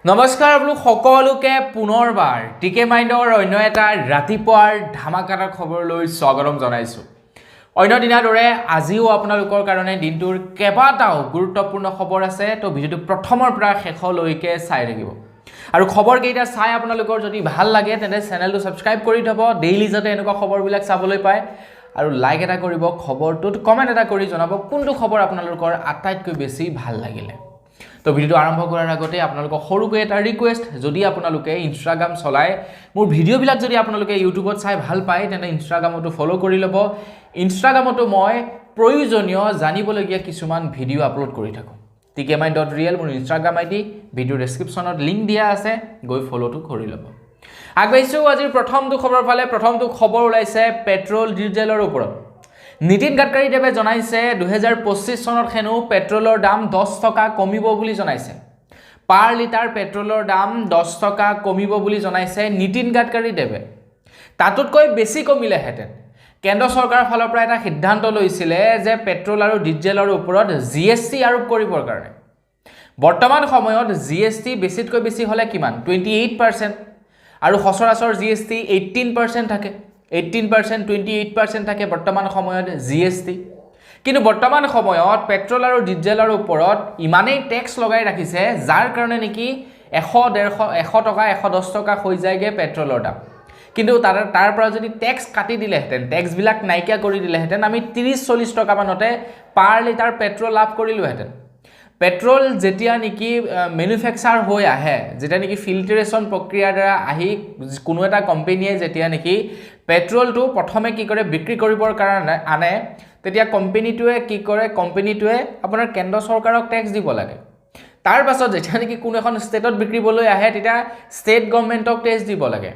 নমস্কাৰ আপোনালোক সকলোকে পুনৰবাৰ টিকে মাইণ্ডৰ অন্য এটা ৰাতিপুৱাৰ ধামাকাদাৰ খবৰলৈ স্বাগতম জনাইছোঁ। অন্য দিনাৰ দৰে আজিও আপোনালোকৰ কাৰণে দিনটোৰ কেইবাটাও গুৰুত্বপূৰ্ণ খবৰ আছে, তো ভিডিঅ'টো প্ৰথমৰ পৰা শেষলৈকে চাই থাকিব। আৰু খবৰকেইটা চাই আপোনালোকৰ যদি ভাল লাগে তেন্তে চেনেলটো ছাবস্ক্ৰাইব কৰি থ'ব, ডেইলি যাতে এনেকুৱা খবৰবিলাক চাবলৈ পায়। আৰু লাইক এটা কৰিব, খবৰটোত কমেণ্ট এটা কৰি জনাব কোনটো খবৰ আপোনালোকৰ আটাইতকৈ বেছি ভাল লাগিলে। তো ভিডিওটো আৰম্ভ কৰাৰ আগতে আপোনালোকক সৰুকৈ এটা ৰিকুৱেষ্ট, যদি আপোনালোকে ইনষ্টাগ্ৰাম চলায়, মোৰ ভিডিঅ'বিলাক যদি আপোনালোকে ইউটিউবত চাই ভাল পায় তেন্তে ইনষ্টাগ্ৰামতো ফ'ল' কৰি ল'ব। ইনষ্টাগ্ৰামতো মই প্ৰয়োজনীয় জানিবলগীয়া কিছুমান ভিডিঅ' আপলোড কৰি থাকোঁ। tkmin.real মোৰ ইনষ্টাগ্ৰাম আইডি, ভিডিঅ' ডেছক্ৰিপশ্যনত লিংক দিয়া আছে, গৈ ফ'ল'টো কৰি ল'ব। আগবাঢ়িছোঁ আজিৰ প্ৰথমটো খবৰ ফালে। প্ৰথমটো খবৰ ওলাইছে পেট্ৰল ডিজেলৰ ওপৰত। নীতিন গাডকাৰীদেৱে জনাইছে 2025 চনত হেনো পেট্ৰলৰ দাম 10 টকা কমিব বুলি জনাইছে। পাৰ লিটাৰ পেট্ৰলৰ দাম 10 টকা কমিব বুলি জনাইছে নীতিন গাডকাৰীদেৱে। তাতোতকৈ বেছি কমিলেহেঁতেন কেন্দ্ৰ চৰকাৰৰ ফালৰ পৰা এটা সিদ্ধান্ত লৈছিলে যে পেট্ৰল আৰু ডিজেলৰ ওপৰত GST আৰোপ কৰিবৰ কাৰণে। বৰ্তমান সময়ত GST বেছিতকৈ বেছি হ'লে কিমান? 28%, আৰু সচৰাচৰ GST 18% থাকে। 18%, 28% থাকে বৰ্তমান সময়ত GST। কিন্তু বৰ্তমান সময়ত পেট্ৰল আৰু ডিজেলৰ ওপৰত ইমানেই টেক্স লগাই ৰাখিছে, যাৰ কাৰণে নেকি 100 টকা 110 টকা হৈ যায়গৈ পেট্ৰলৰ দাম। কিন্তু তাৰ পৰা যদি টেক্স কাটি দিলেহেঁতেন, টেক্সবিলাক নাইকিয়া কৰি দিলেহেঁতেন, আমি 30-40 টকামানতে পাৰ লিটাৰ পেট্ৰল লাভ কৰিলোহেঁতেন। পেট্ৰল যেতিয়া নেকি মেনুফেকচাৰ হৈ আহে, যেতিয়া নেকি ফিল্টাৰেশ্যন প্ৰক্ৰিয়াৰ দ্বাৰা আহি কোনো এটা কোম্পেনীয়ে যেতিয়া নেকি পেট্ৰলটো প্ৰথমে কি কৰে বিক্ৰী কৰিবৰ কাৰণে আনে, তেতিয়া কোম্পেনীটোৱে কি কৰে, কোম্পেনীটোৱে আপোনাৰ কেন্দ্ৰ চৰকাৰক টেক্স দিব লাগে। তাৰ পাছত যেতিয়া নেকি কোনো এখন ষ্টেটত বিক্ৰীবলৈ আহে, তেতিয়া ষ্টেট গভৰ্ণমেণ্টক টেক্স দিব লাগে।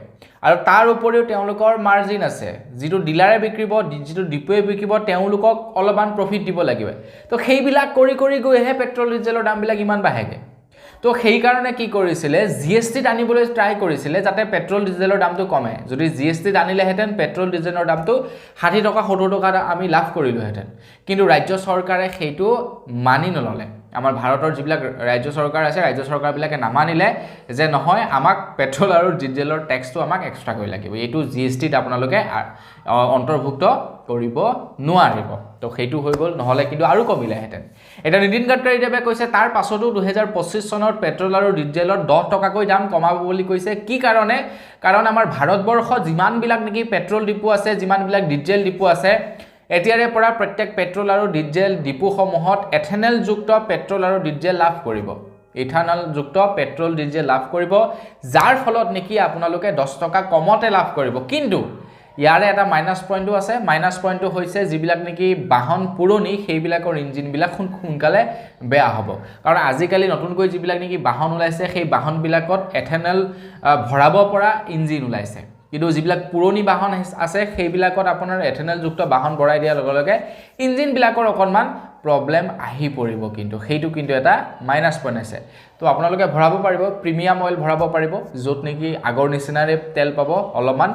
আৰু তাৰ উপৰিও তেওঁলোকৰ মাৰ্জিন আছে, যিটো ডিলাৰে বিক্ৰীব, যিটো ডিপুৱে বিক্ৰীব, তেওঁলোকক অলপমান প্ৰফিট দিব লাগিব। তো সেইবিলাক কৰি কৰি গৈহে পেট্ৰল ডিজেলৰ দামবিলাক ইমান বাঢ়েগৈ। তো সেইকাৰণে কি কৰিছিলে, GST আনিবলৈ ট্ৰাই কৰিছিলে যাতে পেট্ৰল ডিজেলৰ দামটো কমে। যদি GST আনিলেহেঁতেন পেট্ৰল ডিজেলৰ দামটো 60 টকা 70 টকা আমি লাভ কৰিলোহেঁতেন। কিন্তু ৰাজ্য চৰকাৰে সেইটো মানি নল'লে। আমাৰ ভাৰতৰ যিবিলাক ৰাজ্য চৰকাৰ আছে, ৰাজ্য চৰকাৰবিলাকে নামানিলে যে নহয়, আমাক পেট্ৰল আৰু ডিজেলৰ টেক্সটো আমাক এক্সট্ৰাকৈ লাগিব, এইটো GSTত আপোনালোকে অন্তৰ্ভুক্ত কৰিব নোৱাৰিব। তো সেইটো হৈ গ'ল, নহ'লে কিন্তু আৰু কমিলেহেঁতেন। এতিয়া নীতিন গাডকাৰীদেৱে কৈছে তাৰ পাছতো 2025 চনত পেট্ৰল আৰু ডিজেলৰ 10 টকাকৈ দাম কমাব বুলি কৈছে। কি কাৰণে? কাৰণ আমাৰ ভাৰতবৰ্ষত যিমানবিলাক নেকি পেট্ৰল ডিপু আছে, যিমানবিলাক ডিজেল ডিপু আছে, এতিয়াৰে পৰা প্ৰত্যেক পেট্ৰল আৰু ডিজেল ডিপুসমূহত এথেনলযুক্ত পেট্ৰল আৰু ডিজেল লাভ কৰিব। ইথানলযুক্ত পেট্ৰল ডিজেল লাভ কৰিব, যাৰ ফলত নেকি আপোনালোকে 10 টকা কমতে লাভ কৰিব। কিন্তু ইয়াৰে এটা মাইনাছ পইণ্টো আছে। মাইনাছ পইণ্টটো হৈছে যিবিলাক নেকি বাহন পুৰণি, সেইবিলাকৰ ইঞ্জিনবিলাক সোনকালে বেয়া হ'ব। কাৰণ আজিকালি নতুনকৈ যিবিলাক নেকি বাহন ওলাইছে, সেই বাহনবিলাকত এথেনল ভৰাব পৰা ইঞ্জিন ওলাইছে। কিন্তু যিবিলাক পুৰণি বাহন আছে, সেইবিলাকত আপোনাৰ এথেনলযুক্ত বাহন ভৰাই দিয়াৰ লগে লগে ইঞ্জিনবিলাকৰ অকণমান প্ৰব্লেম আহি পৰিব। কিন্তু সেইটো কিন্তু এটা মাইনাছ পইণ্ট আছে। তো আপোনালোকে ভৰাব পাৰিব, প্ৰিমিয়াম অইল ভৰাব পাৰিব, য'ত নেকি আগৰ নিচিনাৰে তেল পাব, অলপমান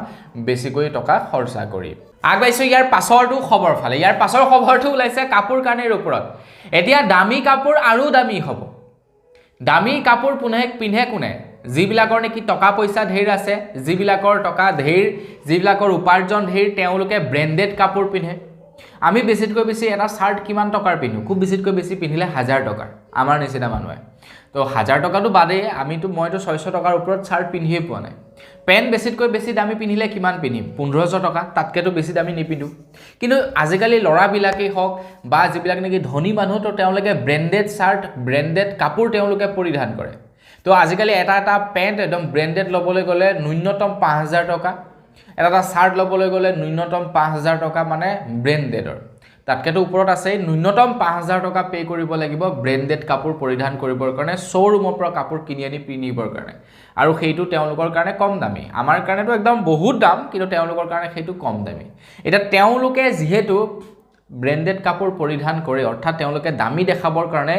বেছিকৈ টকা খৰচা কৰি। আগবাঢ়িছোঁ ইয়াৰ পাছৰটো খবৰ ফালে। ইয়াৰ পাছৰ খবৰটো ওলাইছে কাপোৰ কানিৰ ওপৰত। এতিয়া দামী কাপোৰ আৰু দামী হ'ব। দামী কাপোৰ পিন্ধে কোনে? যিবিলাকৰ নেকি টকা পইচা ধেৰ আছে, যিবিলাকৰ টকা ধেৰ, যিবিলাকৰ উপাৰ্জন ধেৰ, তেওঁলোকে ব্ৰেণ্ডেড কাপোৰ পিন্ধে। আমি বেছিতকৈ বেছি এটা চাৰ্ট কিমান টকাৰ পিন্ধোঁ? খুব বেছিতকৈ বেছি পিন্ধিলে 1000 টকাৰ, আমাৰ নিচিনা মানুহে। তো 1000 টকাটো বাদেই মইতো 600 টকাৰ ওপৰত চাৰ্ট পিন্ধিয়ে পোৱা নাই। পেণ্ট বেছিতকৈ বেছি দামী পিন্ধিলে কিমান পিন্ধিম? 1500 টকা, তাতকৈতো বেছি দামী নিপিন্ধোঁ। কিন্তু আজিকালি ল'ৰাবিলাকেই হওক বা যিবিলাক নেকি ধনী মানুহ, তো তেওঁলোকে ব্ৰেণ্ডেড চাৰ্ট, ব্ৰেণ্ডেড কাপোৰ তেওঁলোকে পৰিধান কৰে। তো আজিকালি এটা পেণ্ট একদম ব্ৰেণ্ডেড ল'বলৈ গ'লে ন্যূনতম 5000 টকা, এটা চাৰ্ট ল'বলৈ গ'লে ন্যূনতম 5000 টকা, মানে ব্ৰেণ্ডেডৰ। তাতকৈতো ওপৰত আছেই, ন্যূনতম 5000 টকা পে' কৰিব লাগিব ব্ৰেণ্ডেড কাপোৰ পৰিধান কৰিবৰ কাৰণে, শ্ব'ৰুমৰ পৰা কাপোৰ কিনি আনি পিন্ধিবৰ কাৰণে। আৰু সেইটো তেওঁলোকৰ কাৰণে কম দামী। আমাৰ কাৰণেতো একদম বহুত দাম, কিন্তু তেওঁলোকৰ কাৰণে সেইটো কম দামী। এতিয়া তেওঁলোকে যিহেতু ব্ৰেণ্ডেড কাপোৰ পৰিধান কৰে, অৰ্থাৎ তেওঁলোকে দামী দেখাবৰ কাৰণে,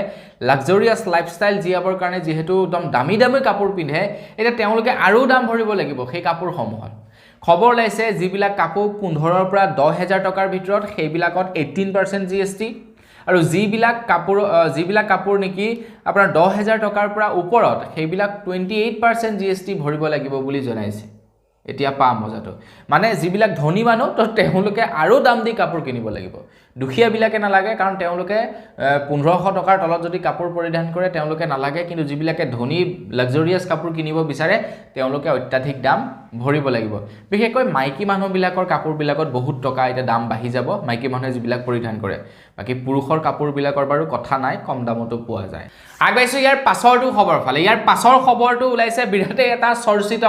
লাক্সাৰিয়াছ লাইফষ্টাইল জীয়াবৰ কাৰণে যিহেতু একদম দামী দামী কাপোৰ পিন্ধে, এতিয়া তেওঁলোকে আৰু দাম ভৰিব লাগিব সেই কাপোৰসমূহত। খবৰ ওলাইছে যিবিলাক কাপোৰ 15,000 পৰা 10,000 টকাৰ ভিতৰত, সেইবিলাকত 18% GST, আৰু যিবিলাক কাপোৰ নেকি আপোনাৰ 10,000 টকাৰ পৰা ওপৰত সেইবিলাক 28% GST ভৰিব লাগিব বুলি জনাইছে এতিয়া পাম মজাটো মানে যিবিলাক ধনী মানুহ তো তেওঁলোকে আৰু দাম দি কাপোৰ কিনিব লাগিব দুখীয়া বিলাকে নালাগে কাৰণ তেওঁলোকে 1500 টকাৰ তলত যদি কাপোৰ পৰিধান কৰে তেওঁলোকে নালাগে কিন্তু যিবিলাকে ধনী লাক্সাৰিয়াছ কাপোৰ কিনিব বিচাৰে তেওঁলোকে অত্যাধিক দাম ভৰিব লাগিব বিশেষকৈ মাইকী মানুহবিলাকৰ কাপোৰবিলাকত বহুত টকা এটা দাম বাঢ়ি যাব মাইকী মানুহে যিবিলাক পৰিধান কৰে বাকি পুৰুষৰ কাপোৰবিলাকৰ বাৰু কথা নাই কম দামতো পোৱা যায় আগবাইছো ইয়াৰ পাছৰটো খবৰ ফালে ইয়াৰ পাছৰ খবৰটো ওলাইছে বিৰাটে এটা চৰ্চিত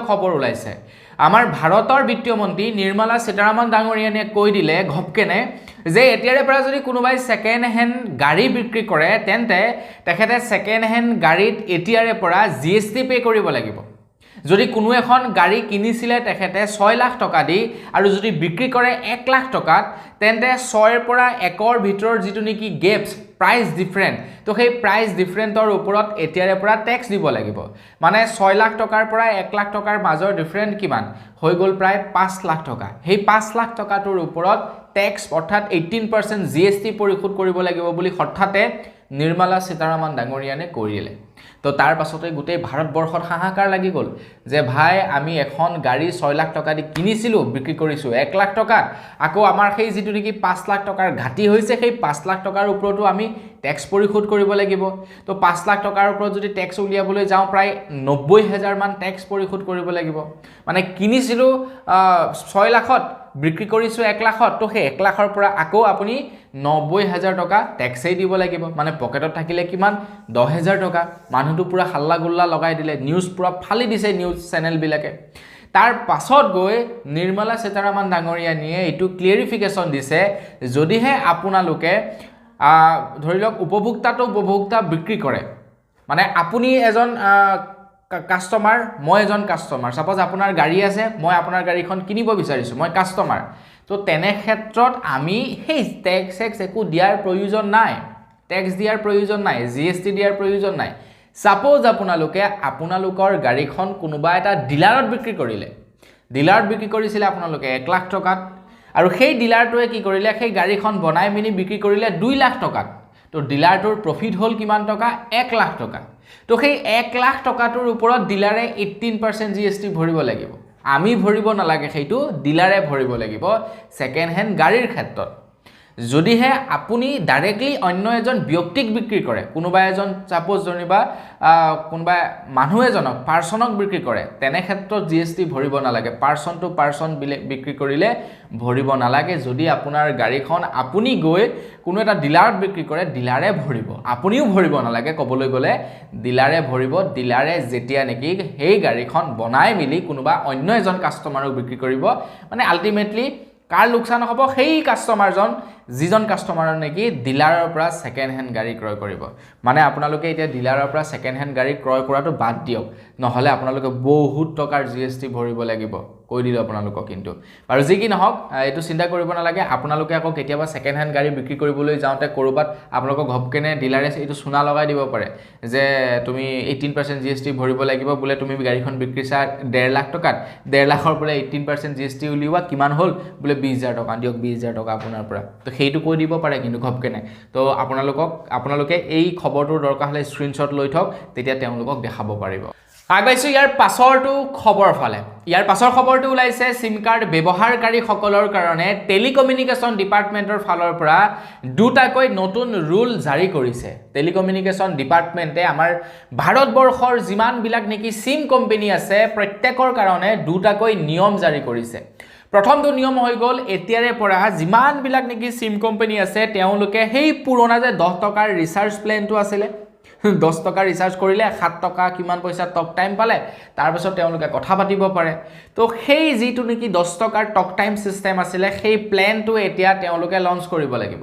খবৰ ওলাইছে আমাৰ ভাৰতৰ বিত্তীয় মন্ত্ৰী নিৰ্মলা সীতাৰামন ডাঙৰীয়ানে কৈ দিলে ঘপকেনে যে এতিয়াৰে পৰা যদি কোনোবাই সেকেন্ড হ্যান্ড গাড়ী বিক্ৰী কৰে তেন্তে তেখেতে সেকেন্ড হ্যান্ড গাড়ীত এতিয়াৰে পৰা GST পে কৰিব লাগিব যদি কোনো এখন গাড়ী কিনিছিলে তেখেতে 6 লাখ টকা দি আৰু যদি বিক্ৰী কৰে 1 লাখ টকাত তেন্তে 6 ৰ পৰা 1 ৰ ভিতৰ যেটো নেকি গেপছ প্ৰাইস ডিফাৰেন্ট তো সেই প্ৰাইস ডিফাৰেন্টৰ ওপৰত এতিয়াৰে পৰা ট্যাক্স দিব লাগিব মানে 6 লাখ টকাৰ পৰা 1 লাখ টকাৰ মাজৰ ডিফাৰেন্ট কিমান হৈ গল প্ৰায় 5 লাখ টকা সেই 5 লাখ টকাটোৰ ওপৰত ট্যাক্স অৰ্থাৎ 18% GST পৰিশোধ কৰিব লাগিব বুলি হঠাতে নিৰ্মলা সীতাৰামন ডাঙৰীয়ানে কৰিলে তো তাৰ পাছতে গোটেই ভাৰতবৰ্ষত হাহাকাৰ লাগি গল যে ভাই আমি এখন গাড়ী 6 লাখ টকা দি কিনিছিলো বিক্ৰী কৰিছো 1 লাখ টকাত আকৌ আমাৰ সেই যেটো নেকি 5 লাখ টকাৰ ঘাটি হৈছে সেই 5 লাখ টকাৰ ওপৰতো আমি ট্যাক্স পৰিশোধ কৰিব লাগিব তো 5 লাখ টকাৰ ওপৰত যদি ট্যাক্স উলিয়াবলৈ যাওঁ প্ৰায় 90,000 মান ট্যাক্স পৰিশোধ কৰিব লাগিব মানে কিনিছিলো 6 লাখত বিক্ৰী কৰিছো 1 লাখত তো সেই 1 লাখৰ পৰা আকৌ আপুনি 90,000 টকা ট্যাক্সই দিব লাগিব মানে পকেটত থাকিলে কিমান 10,000 টকা মানুহটো পুৰা হাল্লা গুল্লা লগাই দিলে নিউজ পুৰা ফালি দিছে নিউজ চেনেল বিলাকে তাৰ পাছত গৈ নিৰ্মলা সীতাৰামন ডাঙৰীয়ানিয়ে এটো ক্লিয়াৰিফিকেশন দিছে যদিহে আপোনালোকে ধৰি লওক উপভোক্তা বিক্ৰী কৰে মানে আপুনি এজন কাস্টমাৰ মই এজন কাস্টমাৰ সাপোজ আপোনাৰ গাড়ী আছে মই আপোনাৰ গাড়ীখন কিনিব বিচাৰিছো মই কাস্টমাৰ তো তেনে ক্ষেত্ৰত আমি সেই ট্যাক্স একো দিয়াৰ প্ৰয়োজন নাই ট্যাক্স দিয়াৰ প্ৰয়োজন নাই GST দিয়াৰ প্ৰয়োজন নাই সাপোজ আপোনালোকৰ গাড়ীখন কোনোবা এটা ডিলাৰত বিক্ৰী কৰিছিলে আপোনালোকে 1 লাখ টকাত আৰু সেই ডিলাৰটোৱে কি কৰিলে সেই গাড়ীখন বনাই মিনি বিক্ৰী কৰিলে 2 লাখ টকাত তো ডিলাৰটোৰ প্ৰফিট হল কিমান টকা 1 লাখ টকা তো সেই 1 লাখ টকাটোৰ ওপৰত ডিলাৰে 18% GST ভৰিব লাগিব আমি ভৰিব নালাগে সেইটো ডিলাৰে ভৰিব লাগিব সেকেন্ড হ্যান্ড গাড়ীৰ ক্ষেত্ৰত যদিহে আপুনি ডাইৰেক্টলি অন্য এজন ব্যক্তিক বিক্ৰী কৰে কোনোবা এজন সাপোজ জনিবা কোনোবা মানুহ এজনক পাৰ্সনক বিক্ৰী কৰে তেনে ক্ষেত্ৰত GST ভৰিব নালাগে পাৰ্সন টু পাৰ্সন বিক্ৰী কৰিলে ভৰিব নালাগে যদি আপোনাৰ গাড়ীখন আপুনি গৈ কোনো এটা ডিলাৰত বিক্ৰী কৰে ডিলাৰে ভৰিব আপুনিও ভৰিব নালাগে কবলৈ গলে ডিলাৰে ভৰিব ডিলাৰে যেতিয়া নেকি সেই গাড়ীখন বনাই মিলি কোনোবা অন্য এজন কাস্টমাৰক বিক্ৰী কৰিব মানে আলটিমেটলি কাৰ লোকসান হ'ব সেই কাস্টমাৰজন যিজন কাস্টমাৰৰ নেকি ডিলাৰৰ পৰা সেকেন্ড হ্যান্ড গাড়ী ক্ৰয় কৰিব মানে আপোনালোকে এতিয়া ডিলাৰৰ পৰা সেকেন্ড হ্যান্ড গাড়ী ক্ৰয় কৰাটো বাদ দিয়ক নহলে আপোনালোকে বহুত টকাৰ GST ভৰিব লাগিব কৈ দিলো আপোনালোকক কিন্তু আৰু যি কি নহওক এটো চিন্তা কৰিব নালাগে আপোনালোকে আকৌ কেতিয়াবা সেকেন্ড হ্যান্ড গাড়ী বিক্ৰী কৰিবলৈ যাওঁতে কৰবাত আপোনালোকক ঘপকেনে ডিলাৰে এটো সুনা লগাই দিব পাৰে যে তুমি 18% GST ভৰিব লাগিব বলে তুমি গাড়ীখন বিক্ৰীছা 1.5 লাখ টকাত 1.5 লাখৰ পৰা 18% GST উলিওৱা কিমান হল বলে 20,000 টকা দিয়ক 20,000 টকা আপোনাৰ পৰা তো সেইটো কৈ দিব পাৰে কিন্তু ঘপকেনে তো আপোনালোকে এই খবৰটোৰ দৰকাৰ হলে স্ক্ৰিনশ্বট লৈ থক তেতিয়া তেওঁলোকক দেখাব পাৰিব আগবাইছো ইয়াৰ পাছৰটো খবৰ ফালে ইয়াৰ পাছৰ খবৰটো ওলাইছে সিম কাৰ্ড ব্যৱহাৰকাৰী সকলৰ কাৰণে টেলিকমিউনিকেশ্যন ডিপাৰ্টমেন্টৰ ফালৰ পৰা দুটাকৈ নতুন ৰুল জাৰি কৰিছে টেলিকমিউনিকেশ্যন ডিপাৰ্টমেন্টে আমাৰ ভাৰতবৰ্ষৰ যিমান বিলাক নেকি সিম কোম্পানী আছে প্ৰত্যেকৰ কাৰণে দুটাকৈ নিয়ম জাৰি কৰিছে প্ৰথমটো নিয়ম হৈ গল এতিয়াৰে পৰা যিমান বিলাক নেকি সিম কোম্পানী আছে তেওঁলোকে সেই পুৰণা যে 10 টকাৰ ৰিচাৰ্জ প্ল্যানটো আছিল 10 টকা ৰিচাৰ্জ কৰিলে 7 টকা কিমান পইচা টক টাইম পালে তাৰ পিছত তেওঁলোকে কথা পাতিব পাৰে তো সেই যেটো নেকি 10 টকাৰ টক টাইম সিস্টেম আছিল সেই প্ল্যানটো এতিয়া তেওঁলোকে লঞ্চ কৰিব লাগিব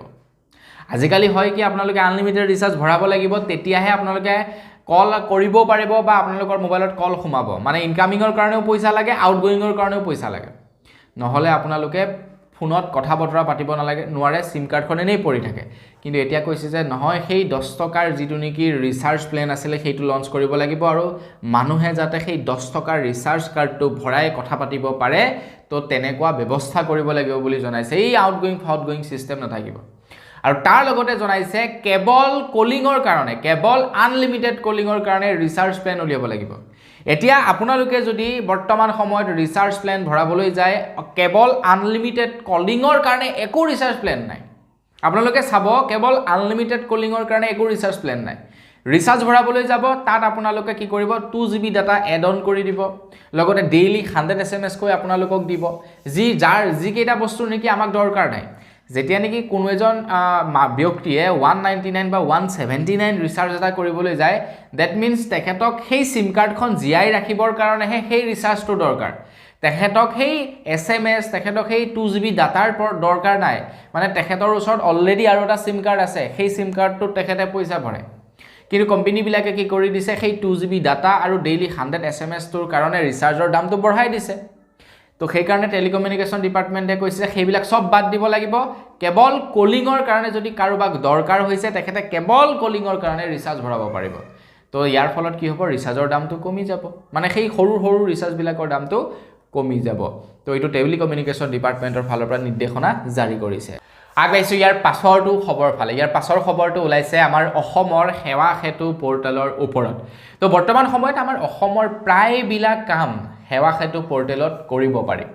আজিকালি হয় কি আপোনালোকে আনলিমিটেড ৰিচাৰ্জ ভৰাব লাগিব তেতিয়াহে আপোনালোকে কল কৰিব পাৰিব বা আপোনালোকৰ মোবাইলত কল সোমাব মানে ইনকামিংৰ কাৰণেও পইচা লাগে আউটগোইংৰ কাৰণেও পইচা লাগে নহলে আপোনালোকে ফোনত কথা বতৰা পাতিব নালাগে নোৱাৰে সিম কাৰ্ডখন এনেই পৰি থাকে কিন্তু এতিয়া কৈছে যে নহয় সেই 10 টকাৰ যিটো নেকি ৰিচাৰ্জ প্লেন আছিল সেইটো লঞ্চ কৰিব লাগিব আৰু মানুহে যাতে সেই 10 টকাৰ ৰিচাৰ্জ কাৰ্ডটো ভৰাই কথা পাতিব পাৰে তো তেনেকুৱা ব্যৱস্থা কৰিব লাগিব বুলি জনাইছে এই আউটগোইং সিস্টেম নাথাকিব আৰু তাৰ লগতে জনাইছে কেবল কলিঙৰ কাৰণে কেবল আনলিমিটেড কলিঙৰ কাৰণে ৰিচাৰ্জ প্লেন উলিয়াব লাগিব এতিয়া আপোনালোকে যদি বৰ্তমান সময়ত ৰিচাৰ্জ প্লেন ভৰাবলৈ যায় কেবল আনলিমিটেড কলিঙৰ কাৰণে একো ৰিচাৰ্জ প্লেন নাই আপোনালোকে চাব কেবল আনলিমিটেড কলিঙৰ কাৰণে একো ৰিচাৰ্জ প্লেন নাই ৰিচাৰ্জ ভৰাবলৈ যাব তাত আপোনালোকে কি কৰিব 2GB ডাটা এড অন কৰি দিব লগতে ডেইলি 100 SMS কৈ আপোনালোকক দিব যি কেইটা বস্তু নেকি আমাক দৰকাৰ নাই যেতিয়া নেকি কোনো এজন ব্যক্তিয়ে 199 বা 179 ৰিচাৰ্জ এটা কৰিবলৈ যায় দ্যাট মিন্স তেখেতক সেই সিম কাৰ্ডখন জিআই ৰাখিবৰ কাৰণেহে সেই ৰিচাৰ্জটো দৰকাৰ তেখেতক সেই SMS তেখেতক সেই 2GB ডাটাৰ দৰকাৰ নাই মানে তেখেতৰ ওচৰত অলৰেডি আৰু এটা সিম কাৰ্ড আছে সেই সিম কাৰ্ডটো তেখেতে পইচা ভৰে কিন্তু কোম্পানী বিলাকে কি কৰি দিছে সেই 2GB ডাটা আৰু ডেইলি 100 SMS টোৰ কাৰণে ৰিচাৰ্জৰ দামটো বঢ়াই দিছে তো সেই কাৰণে টেলিকমিউনিকেশ্যন ডিপাৰ্টমেণ্টে কৈছে সেইবিলাক সব বাদ দিব লাগিব কেবল কলিঙৰ কাৰণে যদি কাৰোবাক দৰকাৰ হৈছে তেখেতে কেবল কলিঙৰ কাৰণে ৰিচাৰ্জ ভৰাব পাৰিব তো ইয়াৰ ফলত কি হ'ব ৰিচাৰ্জৰ দামটো কমি যাব মানে সেই সৰু ৰিচাৰ্জ বিলাকৰ দামটো কমি যাব তো এইটো টেলিকমিউনিকেশ্যন ডিপাৰ্টমেণ্টৰ ফালৰ পৰা নিৰ্দেশনা জাৰি কৰিছে আগবাইছো ইয়াৰ পাছৰটো খবৰ ফালে ইয়াৰ পাছৰ খবৰটো ওলাইছে আমাৰ অসমৰ সেৱা সেতু পৰ্টেলৰ ওপৰত তো বৰ্তমান সময়ত আমাৰ অসমৰ প্ৰায়বিলাক কাম সেৱা সেতু পৰ্টেলত কৰিব পাৰি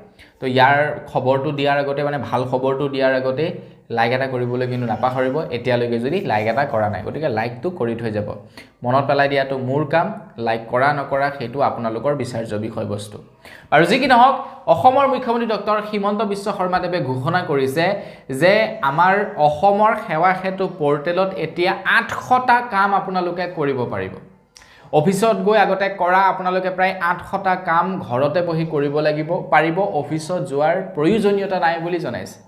তো ইয়াৰ খবৰটো দিয়াৰ আগতে মানে ভাল খবৰটো দিয়াৰ আগতে লাইক এটা কৰিবলৈ কিন্তু নাপাহৰিব এতিয়ালৈকে যদি লাইক এটা কৰা নাই গতিকে লাইকটো কৰি থৈ যাব মনত পেলাই দিয়াটো মোৰ কাম লাইক কৰা নকৰা সেইটো আপোনালোকৰ বিচাৰ্য বিষয়বস্তু আৰু যি কি নহওক অসমৰ মুখ্যমন্ত্ৰী ডক্টৰ হিমন্ত বিশ্ব শৰ্মাদেৱে ঘোষণা কৰিছে যে আমাৰ অসমৰ সেৱা সেতু পৰ্টেলত এতিয়া 800টা কাম আপোনালোকে কৰিব পাৰিব অফিসত গৈ আগতে কৰা আপোনালোকে প্ৰায় 800টা কাম ঘৰতে বহি কৰিব লাগিব পাৰিব অফিসত যোৱাৰ প্ৰয়োজনীয়তা নাই বুলি জনাইছে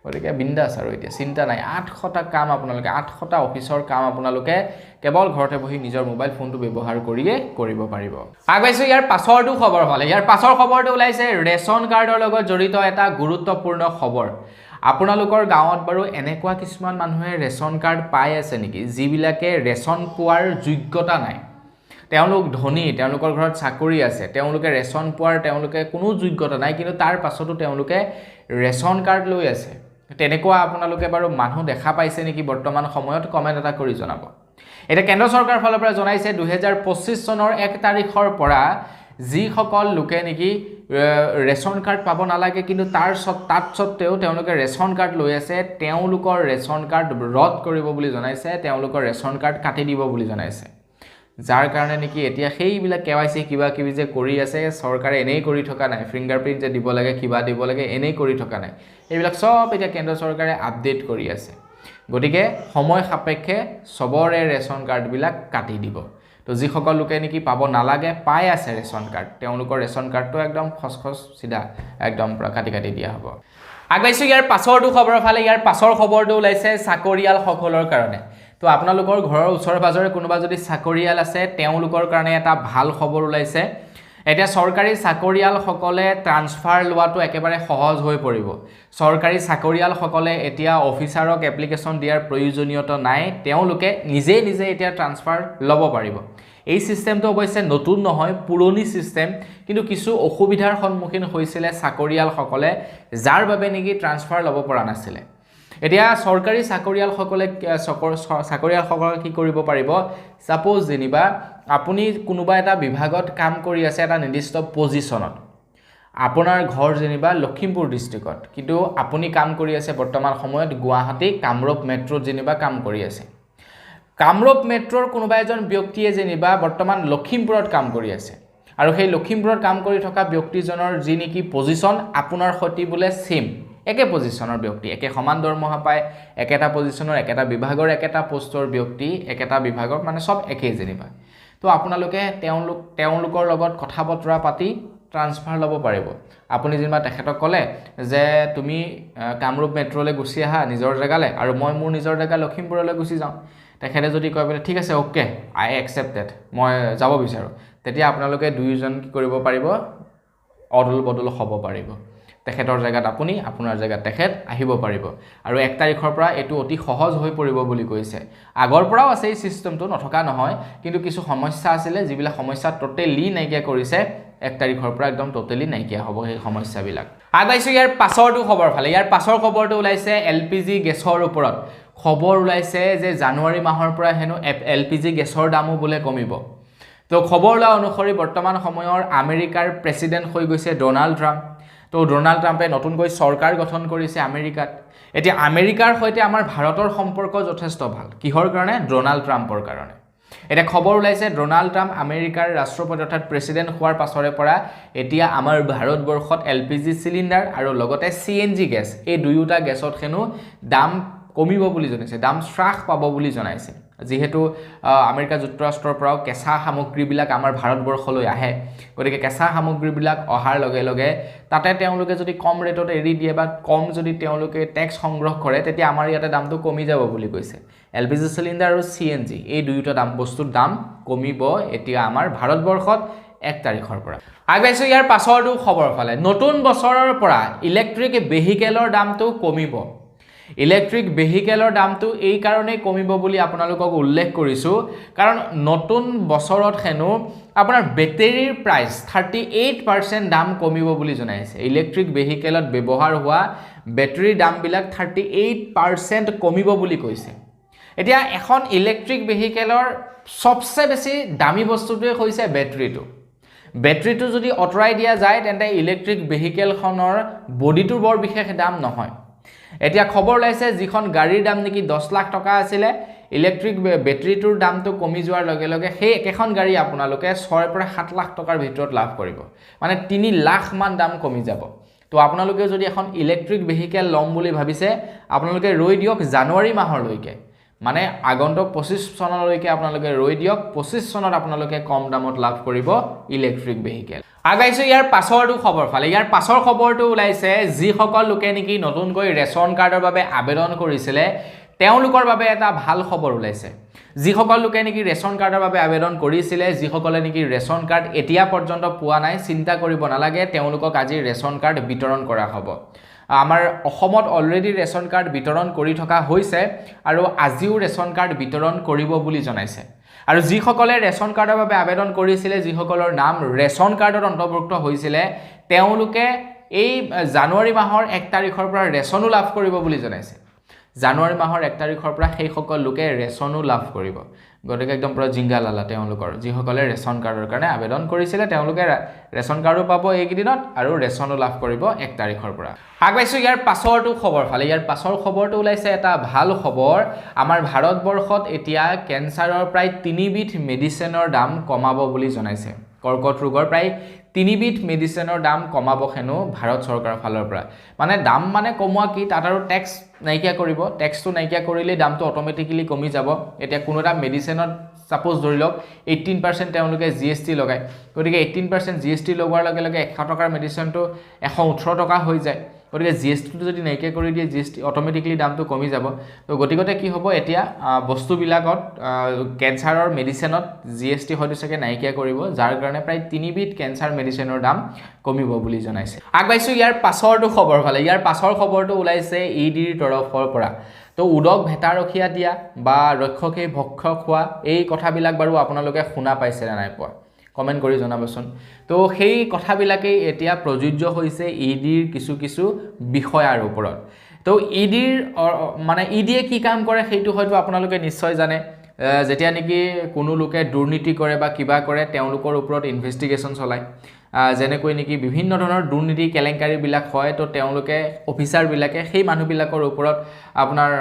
গতিকে বিন্দাস আৰু এতিয়া চিন্তা নাই 800টা কাম আপোনালোকে 800টা অফিসৰ কাম আপোনালোকে কেৱল ঘৰতে বহি নিজৰ মোবাইল ফোনটো ব্যৱহাৰ কৰিয়ে কৰিব পাৰিব আগবাইছো ইয়াৰ পাছৰটো খবৰ হলে ইয়াৰ পাছৰ খবৰটো ওলাইছে ৰেশন কাৰ্ডৰ লগত জড়িত এটা গুৰুত্বপূৰ্ণ খবৰ আপোনালোকৰ গাঁৱত বাৰু এনেকুৱা কিছুমান মানুহে ৰেশন কাৰ্ড পাই আছে নেকি যিবিলাকে ৰেশন পোৱাৰ যোগ্যতা নাই তেওঁলোক ধনী তেওঁলোকৰ ঘৰত চাকৰি আছে তেওঁলোকে ৰেশন পোৱাৰ তেওঁলোকে কোনো যোগ্যতা নাই কিন্তু তাৰ পাছতো তেওঁলোকে ৰেশন কাৰ্ড লৈ আছে তেনেকুৱা আপোনালোকে বাৰু মানুহ দেখা পাইছে নেকি বৰ্তমান সময়ত কমেন্ট এটা কৰি জনাব এটা কেন্দ্ৰ চৰকাৰৰ ফালৰ পৰা জনাইছে 2025 চনৰ 1 তাৰিখৰ পৰা যি সকল লোকে নেকি ৰেশন কাৰ্ড পাব নালাগে কিন্তু তাত সত্ত্বেও তেওঁলোকে ৰেশন কাৰ্ড লৈ আছে তেওঁলোকৰ ৰেশন কাৰ্ড ৰদ কৰিব বুলি জনাইছে তেওঁলোকৰ ৰেশন কাৰ্ড কাটি দিব বুলি জনাইছে যাৰ কাৰণে নেকি এতিয়া সেইবিলাক কেৱাইসি কিবা কিবি যে কৰি আছে চৰকাৰে এনেই কৰি থকা নাই ফিংগাৰপ্ৰিন্ট যে দিব লাগে কিবা দিব লাগে এনেই কৰি থকা নাই এইবিলাক সব এতিয়া কেন্দ্ৰ চৰকাৰে আপডেট কৰি আছে গতিকে সময় সাপেক্ষে সবৰে ৰেশন কাৰ্ড বিলাক কাটি দিব তো যি সকল লোকে নেকি পাব নালাগে পাই আছে ৰেশন কাৰ্ড তেওঁলোকৰ ৰেশন কাৰ্ডটো একদম খসখস সিধা একদম কাটি দিয়া হ'ব আগবাইছো ইয়াৰ পাছৰটো খবৰ ফালে ইয়াৰ পাছৰ খবৰটো ওলাইছে চাকৰিয়াল সকলৰ কাৰণে তো আপোনালোকৰ ঘৰৰ ওচৰ পাজৰে কোনোবা যদি চাকৰিয়াল আছে তেওঁলোকৰ কাৰণে এটা ভাল খবৰ ওলাইছে এতিয়া চৰকাৰী চাকৰিয়াল সকলে ট্ৰান্সফাৰ লোৱাটো একেবাৰে সহজ হৈ পৰিব চৰকাৰী চাকৰিয়াল সকলে এতিয়া অফিচাৰক এপ্লিকেশন দিয়াৰ প্ৰয়োজনীয়তা নাই তেওঁলোকে নিজে এতিয়া ট্ৰান্সফাৰ ল'ব পাৰিব এই সিস্টেমটো অৱশ্যে নতুন নহয় পুৰণি সিস্টেম কিন্তু কিছু অসুবিধাৰ সন্মুখীন হৈছিল চাকৰিয়াল সকলে যাৰ বাবে নেকি ট্ৰান্সফাৰ ল'ব পৰা নাছিল এতিয়া চৰকাৰী চাকৰিয়াল সকলে কি কৰিব পাৰিব সাপোজ যেনিবা আপুনি কোনোবা এটা বিভাগত কাম কৰি আছে এটা নিৰ্দিষ্ট পজিশনত আপোনাৰ ঘৰ যেনিবা লখিমপুৰ ডিস্ট্ৰিক্টত কিন্তু আপুনি কাম কৰি আছে বৰ্তমান সময়ত গুৱাহাটী কামৰূপ মেট্ৰোত যেনিবা কাম কৰি আছে কামৰূপ মেট্ৰোৰ কোনোবা এজন ব্যক্তিয়ে যেনিবা বৰ্তমান লখিমপুৰত কাম কৰি আছে আৰু সেই লখিমপুৰত কাম কৰি থকা ব্যক্তিজনৰ যি নেকি পজিশন আপোনাৰ সৈতে বোলে সেম একে পজিশনৰ ব্যক্তি একে সমান দৰমহা পায় একেটা পজিশনৰ একেটা বিভাগৰ একেটা পোষ্টৰ ব্যক্তি একেটা বিভাগৰ মানে সব একে যেনিবা তো আপোনালোকে তেওঁলোকৰ লগত কথা বতৰা পাতি ট্ৰান্সফাৰ ল'ব পাৰিব আপুনি যেনিবা তেখেতক ক'লে যে তুমি কামৰূপ মেট্ৰলৈ গুচি আহা নিজৰ জেগালৈ আৰু মই মোৰ নিজৰ জেগা লখিমপুৰলৈ গুচি যাওঁ তেখেতে যদি কয় বোলে ঠিক আছে ওকে আই একসেপ্টেড মই যাব বিচাৰো তেতিয়া আপোনালোকে দুইজন কি কৰিব পাৰিব অদল বদল হ'ব পাৰিব তেখেতৰ জায়গাত আপুনি আপোনাৰ জায়গাত তেখেত আহিব পাৰিব আৰু 1 তাৰিখৰ পৰা এটো অতি সহজ হৈ পৰিব বুলি কৈছে আগৰ পৰাও আছে এই সিস্টেমটো নথকা নহয় কিন্তু কিছু সমস্যা আছিল যিবিলাক সমস্যা টোটালি নাইকিয়া কৰিছে 1 তাৰিখৰ পৰা একদম টোটালি নাইকিয়া হ'ব এই সমস্যাবিলাক আগবাইছো ইয়াৰ পাছৰটো খবৰ ফালে ইয়াৰ পাছৰ খবৰটো ওলাইছে এলপিজি গেছৰ ওপৰত খবৰ ওলাইছে যে জানুৱাৰী মাহৰ পৰা হেনো এলপিজি গেছৰ দামো বলে কমিব তো খবৰ লা অনুসৰি বৰ্তমান সময়ৰ আমেৰিকাৰ প্ৰেসিডেন্ট হৈ গৈছে ডোনাল্ড ট্ৰাম্প তো ডোনাল্ড ট্ৰাম্পে নতুনকৈ চৰকাৰ গঠন কৰিছে আমেৰিকাত এতিয়া আমেৰিকাৰ সৈতে আমাৰ ভাৰতৰ সম্পৰ্ক যথেষ্ট ভাল কিহৰ কাৰণে ডোনাল্ড ট্ৰাম্পৰ কাৰণে এটা খবৰ ওলাইছে ডোনাল্ড ট্ৰাম্প আমেৰিকাৰ ৰাষ্ট্ৰপতি অৰ্থাৎ প্ৰেসিডেন্ট হোৱাৰ পাছৰে পৰা এতিয়া আমাৰ ভাৰতবৰ্ষত এলপিজি সিলিন্ডাৰ আৰু লগতে সিএনজি গেছ এই দুয়োটা গেছত হেনো দাম কমিব বুলি জনাইছে দাম হ্ৰাস পাব বুলি জনাইছে যেহেতু আমেৰিকা যুক্তৰাষ্ট্ৰৰ পৰা কেঁচা সামগ্ৰীবিলাক আমাৰ ভাৰতবৰ্ষলৈ আহে গতিকে কেঁচা সামগ্ৰীবিলাক অহাৰ লগে লগে তাতে তেওঁলোকে যদি কম ৰেটত এৰি দিয়ে বা কম যদি তেওঁলোকে ট্যাক্স সংগ্ৰহ কৰে তেতিয়া আমাৰ ইয়াতে দামটো কমি যাব বুলি কৈছে এলপিজি সিলিন্ডাৰ আৰু সিএনজি এই দুয়োটা দাম বস্তুৰ দাম কমিব এতিয়া আমাৰ ভাৰতবৰ্ষত 1 তাৰিখৰ পৰা আগবাইছো ইয়াৰ পাছৰটো খবৰ ফালে নতুন বছৰৰ পৰা ইলেক্ট্ৰিক ভেহিকেলৰ দামটো কমিব ইলেক্ট্ৰিক ভেহিকেলৰ দামটো এই কাৰণে কমিব বুলি আপোনালোকক উল্লেখ কৰিছো কাৰণ নতুন বছৰত হেনো আপোনাৰ বেটাৰীৰ প্ৰাইস 38% দাম কমিব বুলি জনাইছে ইলেক্ট্ৰিক ভেহিকেলত ব্যৱহাৰ হোৱা বেটাৰীৰ দামবিলাক 38% কমিব বুলি কৈছে এতিয়া এখন ইলেক্ট্ৰিক ভেহিকেলৰ সবচে বেছি দামী বস্তুটোৱে হৈছে বেটাৰীটো যদি অটৰাই দিয়া যায় তেন্তে ইলেক্ট্ৰিক ভেহিকেলখনৰ বডিটোৰ বৰ বিশেষ দাম নহয় এতিয়া খবৰ লাইছে যিখন গাড়ীৰ দাম নেকি 10 লাখ টকা আছিল ইলেক্ট্ৰিক বেটাৰীটোৰ দামটো কমি যোৱাৰ লগে লগে সেই একেখন গাড়ী আপোনালোকে 6 পৰা 7 লাখ টকাৰ ভিতৰত লাভ কৰিব মানে 3 লাখ মান দাম কমি যাব তো আপোনালোকে যদি এখন ইলেক্ট্ৰিক ভেহিকেল লম বুলি ভাবিছে আপোনালোকে ৰৈ দিয়ক জানুৱাৰী মাহৰলৈকে মানে আগন্তুক 25 চনলৈকে আপোনালোকে ৰৈ দিয়ক 25 চনত আপোনালোকে কম দামত লাভ কৰিব ইলেক্ট্ৰিক ভেহিকেল আগাইছো ইয়াৰ পাছৰটো খবৰ ফালে ইয়াৰ পাছৰ খবৰটো ওলাইছে যি সকল লোকে নেকি নতুনকৈ ৰেশন কাৰ্ডৰ বাবে আবেদন কৰিছিলে তেওঁলোকৰ বাবে এটা ভাল খবৰ ওলাইছে যি সকল লোকে নেকি ৰেশন কাৰ্ডৰ বাবে আবেদন কৰিছিলে যি সকলে নেকি ৰেশন কাৰ্ড এতিয়া পৰ্যন্ত পোৱা নাই চিন্তা কৰিব নালাগে তেওঁলোকক আজি ৰেশন কাৰ্ড বিতৰণ কৰা হ'ব আমাৰ অসমত অলৰেডি ৰেশন কাৰ্ড বিতৰণ কৰি থকা হৈছে আৰু আজিও ৰেশন কাৰ্ড বিতৰণ কৰিব বুলি জনাইছে আৰু যি সকলে ৰেশন কাৰ্ডৰ বাবে আবেদন কৰিছিলে যি সকলৰ নাম ৰেশন কাৰ্ডত অন্তৰ্ভুক্ত হৈছিল তেওঁলোকে এই জানুৱাৰী মাহৰ 1 তাৰিখৰ পৰা ৰেশনো লাভ কৰিব বুলি জনাইছে জানুৱাৰী মাহৰ 1 তাৰিখৰ পৰা সেই সকল লোকে ৰেশনো লাভ কৰিব গতিকে একদম পুৰা জিংগা লালা তেওঁলোকৰ যি সকলে ৰেশন কাৰ্ডৰ কাৰণে আবেদন কৰিছিলে তেওঁলোকে ৰেশন কাৰ্ডো পাব এই দিনত আৰু ৰেশনো লাভ কৰিব 1 তাৰিখৰ পৰা আগবাইছো ইয়াৰ পাছৰটো খবৰ ফালে ইয়াৰ পাছৰ খবৰটো ওলাইছে এটা ভাল খবৰ আমাৰ ভাৰতবৰ্ষত এতিয়া কেন্সাৰৰ প্ৰায় 3 বিধ মেডিচিনৰ দাম কমাব বুলি জনাইছে কৰ্কট ৰোগৰ প্ৰায় 3 বিধ মেডিচিনৰ দাম কমাব হেনো ভাৰত চৰকাৰৰ ফালৰ পৰা মানে দাম মানে কমোৱা কি তাত আৰু ট্যাক্স নাইকিয়া কৰিব ট্যাক্সটো নাইকিয়া কৰিলে দামটো অটোমেটিক্যালি কমি যাব এতিয়া কোনো এটা মেডিচিনত সাপোজ ধৰি লওক 18% তেওঁলোকে জিএসটি লগায় গতিকে 18% জিএসটি লগোৱাৰ লগে লগে 100 টকাৰ মেডিচিনটো 118 টকা হৈ যায় গতিকে জিএসটিটো যদি নাইকিয়া কৰি দিয়ে জিএসটি অটোমেটিক্যালি দামটো কমি যাব তো গতিকতে কি হ'ব এতিয়া বস্তুবিলাকত কেন্সাৰৰ মেডিচিনত জিএসটি হয়তো সকে নাইকিয়া কৰিব যাৰ কাৰণে প্ৰায় 3 বিধ কেন্সাৰ মেডিচিনৰ দাম কমিব বুলি জনাইছে আগবাইছো ইয়াৰ পাছৰটো খবৰ ফালে ইয়াৰ পাছৰ খবৰটো ওলাইছে ইডিৰ তৰফৰ পৰা তো উদক ভেটা ৰখিয়া দিয়া বা ৰক্ষকে ভক্ষক হোৱা এই কথাবিলাক বাৰু আপোনালোকে শুনা পাইছে না নাই পোৱা কমেন্ট কৰি জনাবচোন তো সেই কথাবিলাকে এতিয়া প্ৰযোজ্য হৈছে ইডিৰ কিছু বিষয়ৰ ওপৰত তো ইডিৰ মানে ইডিয়ে কি কাম কৰে সেইটো হয়তো আপোনালোকে নিশ্চয় জানে যেতিয়া নেকি কোনো লোকে দুৰ্নীতি কৰে বা কিবা কৰে তেওঁলোকৰ ওপৰত ইনভেষ্টিগেশন চলায় যেনেকৈ নেকি বিভিন্ন ধৰণৰ দুৰ্নীতি কেলেংকাৰী বিলাক হয় তো তেওঁলোকে অফিচাৰ বিলাকে সেই মানুহ বিলাকৰ ওপৰত আপোনাৰ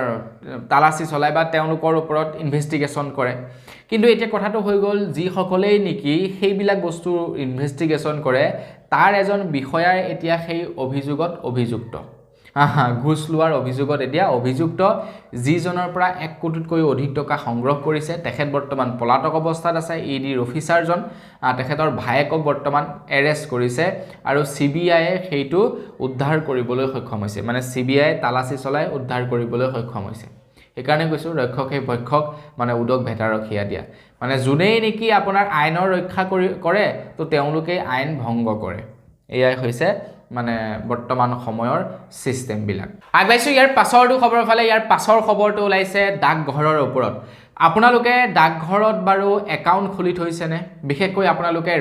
তালাচি চলায় বা তেওঁলোকৰ ওপৰত ইনভেষ্টিগেশন কৰে কিন্তু এতিয়া কথাটো হৈ গল যি সকলেই নেকি সেই বিলাক বস্তু ইনভেষ্টিগেশন কৰে তাৰ এজন বিষয়াৰ এতিয়া সেই অভিযোগত অভিযুক্ত ঘুষ লোৱাৰ অভিযোগত এতিয়া অভিযুক্ত যিজনৰ পৰা 1 কোটিতকৈ অধিক টকা সংগ্ৰহ কৰিছে তেখেত বৰ্তমান পলাতক অৱস্থাত আছে ইডিৰ অফিচাৰজন তেখেতৰ ভায়েকক বৰ্তমান এৰেষ্ট কৰিছে আৰু সিবিআই সেইটো উদ্ধাৰ কৰিবলৈ সক্ষম হৈছে মানে সিবিআই তালাচি চলাই উদ্ধাৰ কৰিবলৈ সক্ষম হৈছে একাৰণে কৈছো ৰক্ষকে ভক্ষক মানে উদক ভেটা ৰখিয়া দিয়া মানে জুনেই নেকি আপোনাৰ আইনৰ ৰক্ষা কৰে তো তেওঁলোকে আইন ভংগ কৰে এয়াই হৈছে মানে বৰ্তমান সময়ৰ সিস্টেমবিলাক আগবাইছো ইয়াৰ পাছৰটো খবৰ ফালে ইয়াৰ পাছৰ খবৰটো ওলাইছে ডাকঘৰৰ ওপৰত আপোনালোকে ডাকঘৰত বাৰু একাউণ্ট খুলি থৈছেনে বিশেষকৈ আপোনালোকে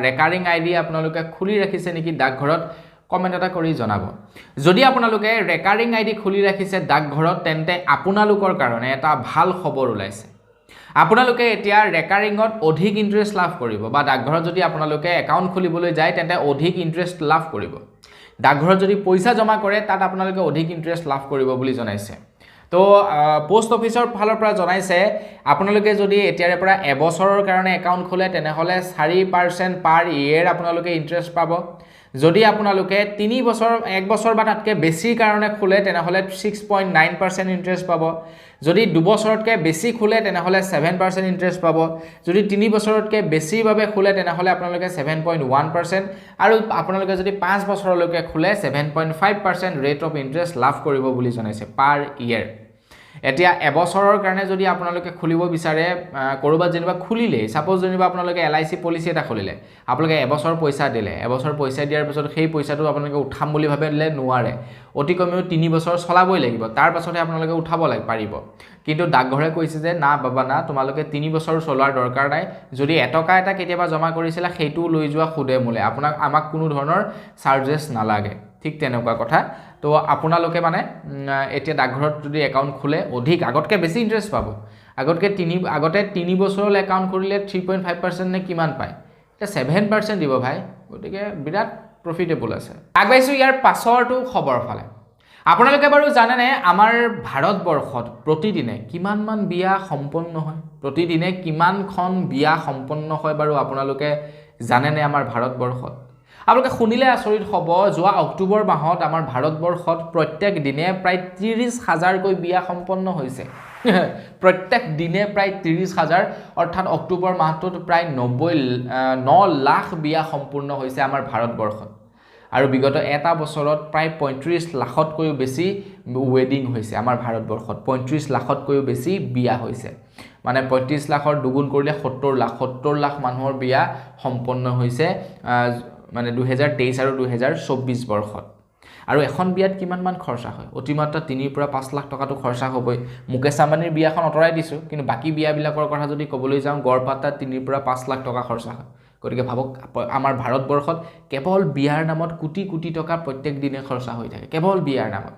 ৰেকাৰিং আইডি আপোনালোকে খুলি ৰাখিছে নেকি ডাকঘৰত কমেন্ট এটা কৰি জনাব যদি আপোনালোকে ৰেকাৰিং আইডি খুলি ৰাখিছে ডাকঘৰত তেন্তে আপোনালোকৰ কাৰণে এটা ভাল খবৰ ওলাইছে আপোনালোকে এতিয়া ৰেকাৰিঙত অধিক ইন্টাৰেষ্ট লাভ কৰিব বা ডাকঘৰত যদি আপোনালোকে একাউণ্ট খুলিবলৈ যায় তেন্তে অধিক ইন্টাৰেষ্ট লাভ কৰিব ডাকঘৰত যদি পইচা জমা কৰে তাত আপোনালোকে অধিক ইন্টাৰেষ্ট লাভ কৰিব বুলি জনাইছে তো পোষ্ট অফিচৰ ফালৰ পৰা জনাইছে আপোনালোকে যদি এতিয়াৰে পৰা এবছৰৰ কাৰণে একাউণ্ট খোলে তেনেহলে 4% পাৰ ইয়েৰ আপোনালোকে ইন্টাৰেষ্ট পাব যদি আপোনালোকে 3 বছৰ 1 বছৰ বা তাতকৈ বেছি কাৰণে খোলে তেনেহলে 6.9% ইন্টাৰেষ্ট পাব যদি 2 বছৰতকৈ বেছি খোলে তেনেহলে 7% ইন্টাৰেষ্ট পাব যদি 3 বছৰতকৈ বেছি বাবে খোলে তেনেহলে আপোনালোকে 7.1% আৰু আপোনালোকে যদি 5 বছৰলৈকে খোলে 7.5% ৰেট অফ ইন্টাৰেষ্ট লাভ কৰিব বুলি জনাইছে পাৰ ইয়েৰ এতিয়া এবছৰৰ কাৰণে যদি আপোনালোকে খুলিব বিচাৰে কৰবাত যেনিবা খুলিলে সাপোজ যেনিবা আপোনালোকে LIC পলিচি এটা খুলিলে আপোনালোকে এবছৰ পইচা দিলে এবছৰ পইচা দিয়াৰ পিছত সেই পইচাটো আপোনালোকে উঠাম বুলি ভাবিলে নোৱাৰে অতি কমেও 3 বছৰ চলাবই লাগিব তাৰ পাছতে আপোনালোকে উঠাব পাৰিব কিন্তু ডাকঘৰে কৈছে যে না বাবা না তোমালোকে 3 বছৰ চলোৱাৰ দৰকাৰ নাই যদি এটকা এটা কেতিয়াবা জমা কৰিছিলা সেইটো লৈ যোৱা খুদে মূলে আমাক কোনো ধৰণৰ চাৰ্জেছ নালাগে ঠিক তেনেকুৱা কথা তো আপোনালোকে মানে এতিয়া ডাকঘৰত যদি একাউণ্ট খুলে অধিক আগতকৈ বেছি ইন্টাৰেষ্ট পাব আগতে 3 বছৰৰ একাউণ্ট খুলিলে 3.5% নে কিমান পায় এটা 7% দিব ভাই গতিকে বিৰাট প্ৰফিটেবল আছে আগবাইছো ইয়াৰ পাছৰটো খবৰ ফালে আপোনালোকে বাৰু জানেনে আমাৰ ভাৰতবৰ্ষত প্ৰতিদিনে কিমানমান বিয়া সম্পন্ন হয় প্ৰতিদিনে কিমানখন বিয়া সম্পন্ন হয় বাৰু আপোনালোকে জানেনে আমাৰ ভাৰতবৰ্ষত আপোনালোকে শুনিলে আচৰিত হ'ব যোৱা অক্টোবৰ মাহত আমাৰ ভাৰতবৰ্ষত প্ৰত্যেক দিনে প্ৰায় 30,000 কৈ বিয়া সম্পন্ন হৈছে প্ৰত্যেক দিনে প্ৰায় 30,000 অৰ্থাৎ অক্টোবৰ মাহটোত প্ৰায় 9 লাখ বিয়া সম্পূৰ্ণ হৈছে আমাৰ ভাৰতবৰ্ষত আৰু বিগত এটা বছৰত প্ৰায় 35 লাখতকৈও বেছি ওয়েডিং হৈছে আমাৰ ভাৰতবৰ্ষত 35 লাখতকৈও বেছি বিয়া হৈছে মানে 35 লাখৰ দুগুণ কৰিলে 70 লাখ মানুহৰ বিয়া সম্পন্ন হৈছে মানে 2023 আৰু 2024 বৰ্ষত আৰু এখন বিয়াত কিমানমান খৰচা হয় অতিমাত্ৰা 3 পৰা 5 লাখ টকাটো খৰচা হ'বই মুকেশ আম্বানীৰ বিয়াখন অতৰাই দিছো কিন্তু বাকি বিয়াবিলাকৰ কথা যদি ক'বলৈ যাওঁ গড়পাতা 3 পৰা 5 লাখ টকা খৰচা হয় গতিকে ভাবক আমাৰ ভাৰতবৰ্ষত কেৱল বিয়াৰ নামত কোটি কোটি টকা প্ৰত্যেক দিনে খৰচা হৈ থাকে কেৱল বিয়াৰ নামত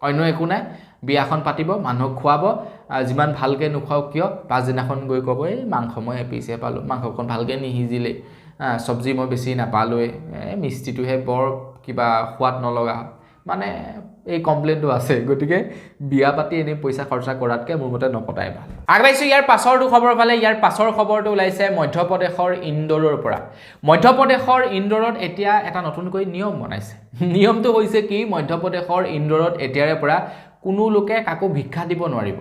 অন্য একো নাই বিয়াখন পাতিব মানুহক খুৱাব যিমান ভালকে নুখাও কিয় পাছদিনাখন গৈ ক'ব এই মাংস মই এপিছে পালো মাংসখন ভালকে নিহিজিলে সবজি মই বেছি নাপালোৱে মিষ্টিটোহে বৰ কিবা সোৱাদ নলগা মানে এই কমপ্লেইনটো আছে গতিকে বিয়া পাতি এনে পইচা খৰচা কৰাতকৈ মোৰ মতে নপতাই ভাল আগবাইছো ইয়াৰ পাছৰটো খবৰ ফালে ইয়াৰ পাছৰ খবৰটো ওলাইছে মধ্যপ্ৰদেশৰ ইন্দোৰৰ পৰা মধ্যপ্ৰদেশৰ ইন্দোৰত এতিয়া এটা নতুনকৈ নিয়ম বনাইছে নিয়মটো হৈছে কি মধ্যপ্ৰদেশৰ ইন্দোৰত এতিয়াৰে পৰা কোনো লোকে কাকো ভিক্ষা দিব নোৱাৰিব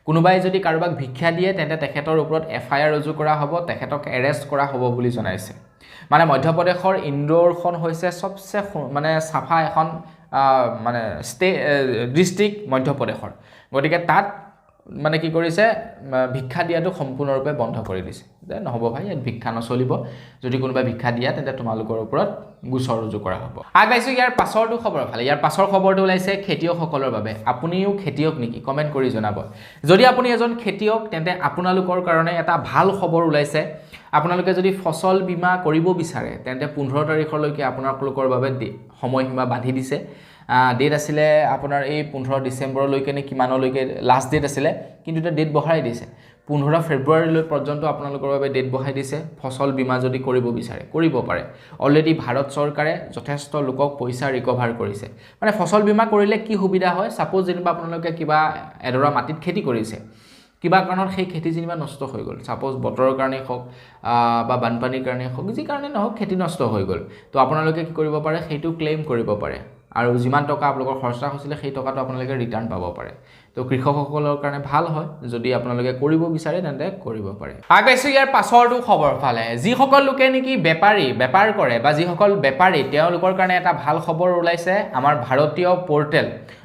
কোনোবাই যদি কাৰোবাক ভিক্ষা দিয়ে তেন্তে তেখেতৰ ওপৰত FIR ৰুজু কৰা হ'ব তেখেতক এৰেষ্ট কৰা হ'ব বুলি জনাইছে মানে মধ্যপ্ৰদেশৰ ইন্দোৰখন হৈছে সবচে মানে সাফা এখন মানে ডিস্ট্ৰিক্ট মধ্যপ্ৰদেশৰ গতিকে তাত মানে কি কৰিছে ভিক্ষা দিয়াটো সম্পূৰ্ণৰূপে বন্ধ কৰি দিছে যে নহব ভাই ইয়াত ভিক্ষা নচলিব যদি কোনোবাই ভিক্ষা দিয়া তেন্তে তোমালোকৰ ওপৰত গোচৰ ৰুজু কৰা হ'ব আগবাইছো ইয়াৰ পাছৰটো খবৰ ফালে ইয়াৰ পাছৰ খবৰটো ওলাইছে খেতিয়কসকলৰ বাবে আপুনিও খেতিয়ক নেকি কমেন্ট কৰি জনাব যদি আপুনি এজন খেতিয়ক তেন্তে আপোনালোকৰ কাৰণে এটা ভাল খবৰ ওলাইছে আপোনালোকে যদি ফসল বীমা কৰিব বিচাৰে তেন্তে 15 তাৰিখলৈকে আপোনালোকৰ বাবে সময়সীমা বান্ধি দিছে ডেট আছিলে আপোনাৰ এই 15 ডিসেম্বৰলৈকে নে কিমানলৈকে লাষ্ট ডেট আছিলে কিন্তু এটা ডেট বঢ়াই দিছে 15 ফেব্ৰুৱাৰীলৈ পৰ্যন্ত আপোনালোকৰ বাবে ডেট বঢ়াই দিছে ফসল বীমা যদি কৰিব বিচাৰে কৰিব পাৰে অলৰেডি ভাৰত চৰকাৰে যথেষ্ট লোকক পইচা ৰিকভাৰ কৰিছে মানে ফসল বীমা কৰিলে কি সুবিধা হয় সাপোজ যেনিবা আপোনালোকে কিবা এডৰা মাটিত খেতি কৰিছে কিবা কাৰণত সেই খেতি যেনিবা নষ্ট হৈ গ'ল সাপোজ বতৰৰ কাৰণে হওক বা বানপানীৰ কাৰণে হওক যি কাৰণে নহওক খেতি নষ্ট হৈ গ'ল তো আপোনালোকে কি কৰিব পাৰে সেইটো ক্লেইম কৰিব পাৰে আৰু যিমান টকা আপোনালোকৰ খৰচা হৈছিলে সেই টকাটো আপোনালোকে ৰিটাৰ্ণ পাব পাৰে তো কৃষকসকলৰ কাৰণে ভাল হয় যদি আপোনালোকে কৰিব বিচাৰে তেন্তে কৰিব পাৰে আগবাইছো ইয়াৰ পাছৰটো খবৰ ফালে যিসকল লোকে নেকি বেপাৰ কৰে বা যিসকল বেপাৰী তেওঁলোকৰ কাৰণে এটা ভাল খবৰ ওলাইছে আমাৰ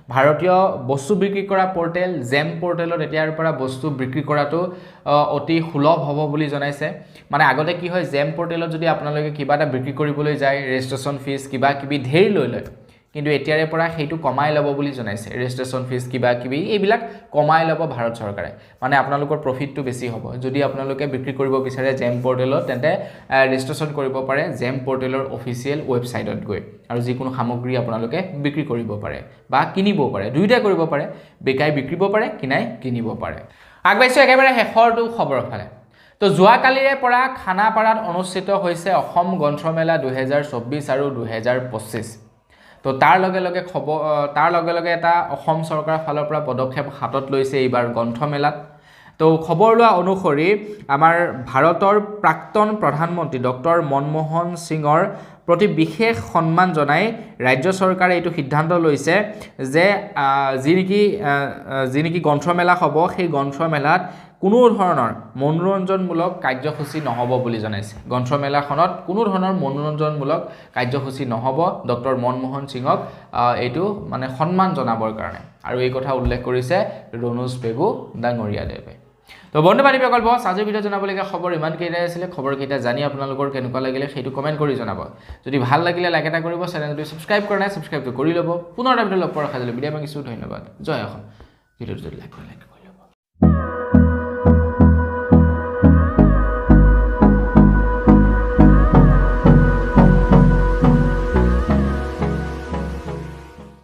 ভাৰতীয় বস্তু বিক্ৰী কৰা পৰ্টেল জেম পৰ্টেলত এতিয়াৰ পৰা বস্তু বিক্ৰী কৰাটো অতি সুলভ হ'ব বুলি জনাইছে মানে আগতে কি হয় জেম পৰ্টেলত যদি আপোনালোকে কিবা এটা বিক্ৰী কৰিবলৈ যায় ৰেজিষ্ট্ৰেচন ফিজ কিবা কিবি ধেৰ লৈ লয় কিন্তু এতিয়াৰে পৰা সেইটো কমাই ল'ব বুলি জনাইছে ৰেজিষ্ট্ৰেচন ফিজ কিবা কিবি এইবিলাক কমাই ল'ব ভাৰত চৰকাৰে মানে আপোনালোকৰ প্ৰফিটটো বেছি হ'ব যদি আপোনালোকে বিক্ৰী কৰিব বিচাৰে জেম পৰ্টেলত তেন্তে ৰেজিষ্ট্ৰেচন কৰিব পাৰে জেম পৰ্টেলৰ অফিচিয়েল ৱেবছাইটত গৈ আৰু যিকোনো সামগ্ৰী আপোনালোকে বিক্ৰী কৰিব পাৰে বা কিনিব পাৰে দুইটা কৰিব পাৰে বেকাই বিক্ৰীব পাৰে কিনাই কিনিব পাৰে আগবাইছো একেবাৰে শেষৰটো খবৰ ফালে তো যোৱাকালিৰে পৰা খানাপাৰাত অনুষ্ঠিত হৈছে অসম গ্ৰন্থমেলা 2024 আৰু 2025 তো তাৰ লগে লগে এটা অসম চৰকাৰৰ ফালৰ পৰা পদক্ষেপ হাতত লৈছে এইবাৰ গ্ৰন্থমেলাত তো খবৰ লোৱা অনুসৰি আমাৰ ভাৰতৰ প্ৰাক্তন প্ৰধানমন্ত্ৰী ডক্টৰ মনমোহন সিঙৰ প্ৰতি বিশেষ সন্মান জনাই ৰাজ্য চৰকাৰে এইটো সিদ্ধান্ত লৈছে যে যি নেকি গ্ৰন্থমেলা হ'ব সেই গ্ৰন্থমেলাত কোনো ধৰণৰ মনোৰঞ্জনমূলক কাৰ্যসূচী নহ'ব বুলি জনাইছে গ্ৰন্থমেলাখনত কোনো ধৰণৰ মনোৰঞ্জনমূলক কাৰ্যসূচী নহ'ব ডক্টৰ মনমোহন সিঙক এইটো মানে সন্মান জনাবৰ কাৰণে আৰু এই কথা উল্লেখ কৰিছে ৰণোজ পেগু ডাঙৰীয়াদেৱে তো বন্ধু বান্ধৱীসকল বছ আজিৰ ভিডিঅ' জনাবলগীয়া খবৰ ইমানকেইটাই আছিলে খবৰকেইটা জানি আপোনালোকৰ কেনেকুৱা লাগিলে সেইটো কমেণ্ট কৰি জনাব যদি ভাল লাগিলে লাইক এটা কৰিব চেনেলটো ছাবস্ক্ৰাইব কৰা নাই ছাবস্ক্ৰাইবটো কৰি ল'ব পুনৰ এটা ভিডিঅ' লগ পোৱাৰ আশা জনাই বিদায় মাগিছোঁ ধন্যবাদ জয় অসম ভিডিঅ'টো যদি লাইক কৰে